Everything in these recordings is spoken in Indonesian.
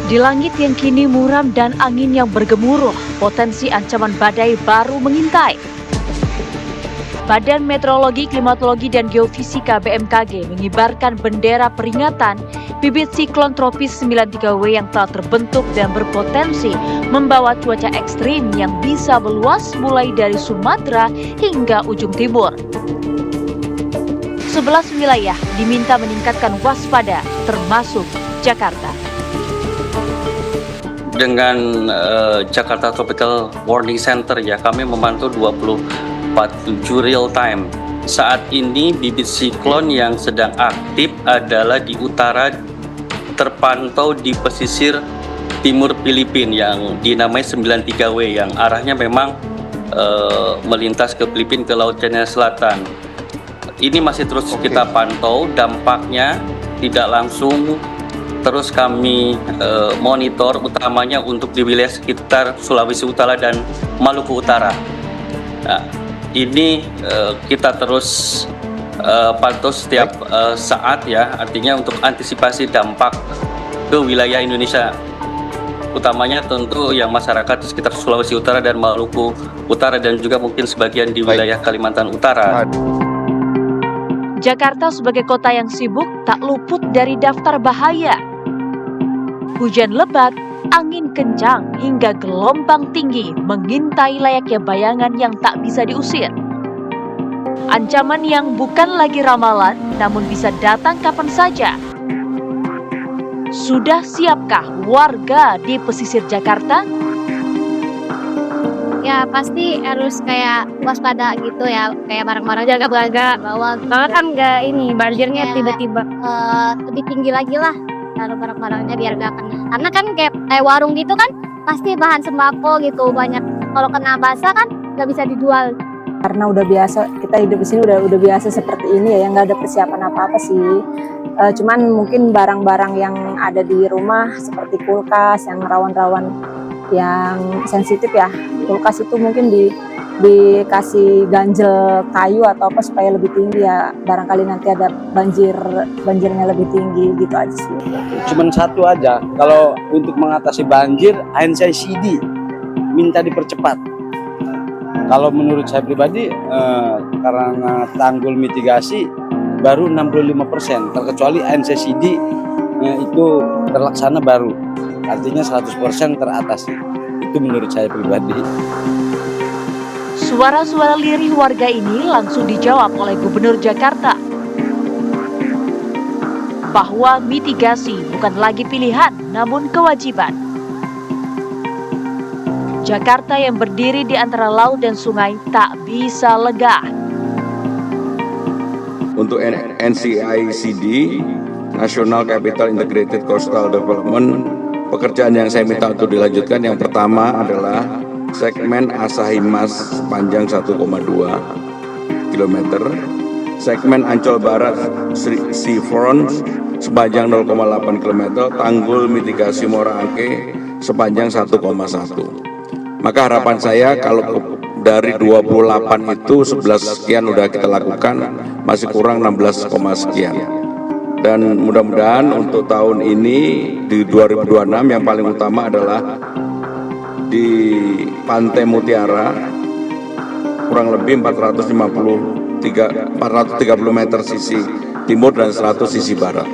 Di langit yang kini muram dan angin yang bergemuruh, potensi ancaman badai baru mengintai. Badan Meteorologi, Klimatologi, dan Geofisika BMKG mengibarkan bendera peringatan bibit siklon tropis 93W yang telah terbentuk dan berpotensi membawa cuaca ekstrim yang bisa meluas mulai dari Sumatera hingga ujung timur. 11 wilayah diminta meningkatkan waspada, termasuk Jakarta. Dengan Jakarta Tropical Warning Center ya, kami memantau 24/7 real time. Saat ini bibit siklon yang sedang aktif adalah di utara, terpantau di pesisir timur Filipina yang dinamai 93W yang arahnya memang melintas ke Filipina ke Laut Cina Selatan. Ini masih terus kita pantau, dampaknya tidak langsung terus kami monitor utamanya untuk di wilayah sekitar Sulawesi Utara dan Maluku Utara. Nah, ini kita terus pantau setiap saat ya, artinya untuk antisipasi dampak ke wilayah Indonesia, utamanya tentu yang masyarakat di sekitar Sulawesi Utara dan Maluku Utara dan juga mungkin sebagian di wilayah Kalimantan Utara. Jakarta sebagai kota yang sibuk tak luput dari daftar bahaya. Hujan lebat, angin kencang, hingga gelombang tinggi mengintai layaknya bayangan yang tak bisa diusir. Ancaman yang bukan lagi ramalan, namun bisa datang kapan saja. Sudah siapkah warga di pesisir Jakarta? Ya pasti harus kayak waspada gitu ya, kayak barang-barang jaga-jaga bawa. Soalnya kan nggak ini banjirnya tiba-tiba lebih tinggi lagi lah. Taruh barang-barangnya biar gak kena. Karena kan kayak warung gitu kan pasti bahan sembako gitu banyak. Kalau kena basah kan nggak bisa dijual. Karena udah biasa, kita hidup di sini udah biasa seperti ini ya, nggak ada persiapan apa-apa sih. Cuman mungkin barang-barang yang ada di rumah seperti kulkas yang rawan-rawan, yang sensitif ya. Kulkas itu mungkin dikasih ganjel kayu atau apa supaya lebih tinggi ya, barangkali nanti ada banjirnya lebih tinggi gitu aja sih. Cuman satu aja, kalau untuk mengatasi banjir ANCID minta dipercepat. Kalau menurut saya pribadi karena tanggul mitigasi baru 65%, terkecuali ANCID itu terlaksana baru, artinya 100% teratasi. Itu menurut saya pribadi. Suara-suara lirih warga ini langsung dijawab oleh Gubernur Jakarta bahwa mitigasi bukan lagi pilihan, namun kewajiban. Jakarta yang berdiri di antara laut dan sungai tak bisa lega. Untuk NCICD, National Capital Integrated Coastal Development, pekerjaan yang saya minta untuk dilanjutkan yang pertama adalah segmen Asahimas sepanjang 1,2 km, segmen Ancol Barat Seafront sepanjang 0,8 km, tanggul mitigasi Muara Angke sepanjang 1,1. Maka harapan saya kalau dari 28 itu 11 sekian udah kita lakukan, masih kurang 16, sekian. Dan mudah-mudahan untuk tahun ini di 2026 yang paling utama adalah di Pantai Mutiara kurang lebih 430 meter sisi timur dan 100 sisi barat.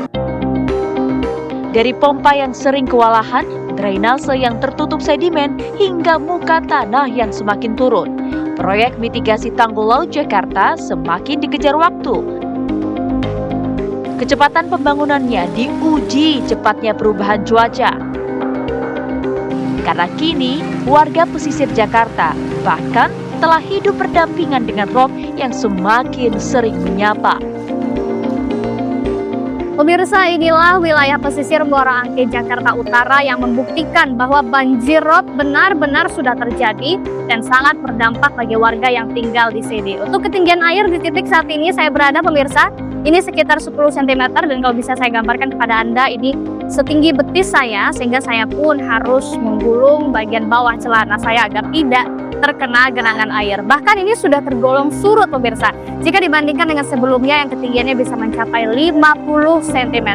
Dari pompa yang sering kewalahan, drainase yang tertutup sedimen, hingga muka tanah yang semakin turun, proyek mitigasi tanggul laut Jakarta semakin dikejar waktu. Kecepatan pembangunannya diuji cepatnya perubahan cuaca. Karena kini warga pesisir Jakarta bahkan telah hidup berdampingan dengan rob yang semakin sering menyapa. Pemirsa, inilah wilayah pesisir Muara Angke Jakarta Utara yang membuktikan bahwa banjir rob benar-benar sudah terjadi dan sangat berdampak bagi warga yang tinggal di sini. Untuk ketinggian air di titik saat ini saya berada, pemirsa, ini sekitar 10 cm dan kalau bisa saya gambarkan kepada Anda, ini setinggi betis saya, sehingga saya pun harus menggulung bagian bawah celana saya agar tidak terkena genangan air. Bahkan ini sudah tergolong surut pemirsa, jika dibandingkan dengan sebelumnya yang ketinggiannya bisa mencapai 50 cm.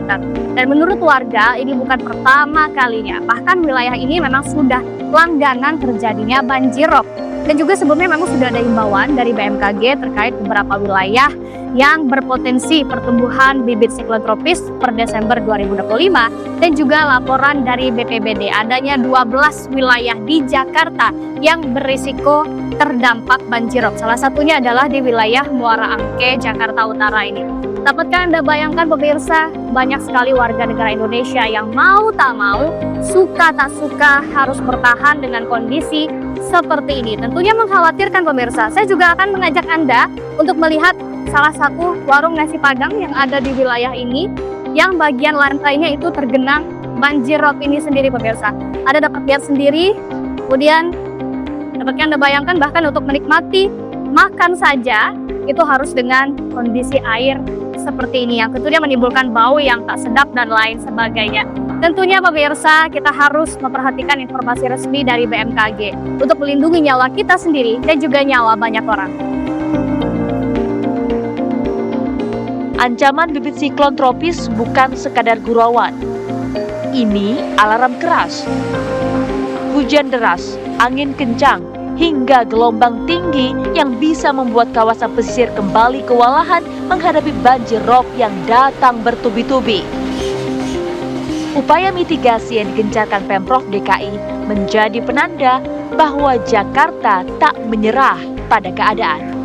Dan menurut warga ini bukan pertama kalinya, bahkan wilayah ini memang sudah langganan terjadinya banjir rob. Dan juga sebelumnya memang sudah ada himbauan dari BMKG terkait beberapa wilayah yang berpotensi pertumbuhan bibit siklon tropis per Desember 2025, dan juga laporan dari BPBD adanya 12 wilayah di Jakarta yang berisiko terdampak banjirop. Salah satunya adalah di wilayah Muara Angke, Jakarta Utara ini. Dapatkah Anda bayangkan pemirsa, banyak sekali warga negara Indonesia yang mau tak mau, suka tak suka harus bertahan dengan kondisi seperti ini. Tentunya mengkhawatirkan pemirsa. Saya juga akan mengajak Anda untuk melihat salah satu warung nasi Padang yang ada di wilayah ini, yang bagian lantainya itu tergenang banjir rob ini sendiri pemirsa. Anda dapat lihat sendiri, kemudian dapatkah Anda bayangkan bahkan untuk menikmati makan saja itu harus dengan kondisi air seperti ini yang tentunya menimbulkan bau yang tak sedap dan lain sebagainya. Tentunya pemirsa, kita harus memperhatikan informasi resmi dari BMKG untuk melindungi nyawa kita sendiri dan juga nyawa banyak orang. Ancaman bibit siklon tropis bukan sekadar gurauan. Ini alarm keras. Hujan deras, angin kencang, hingga gelombang tinggi yang bisa membuat kawasan pesisir kembali kewalahan menghadapi banjir rob yang datang bertubi-tubi. Upaya mitigasi yang digencarkan Pemprov DKI menjadi penanda bahwa Jakarta tak menyerah pada keadaan.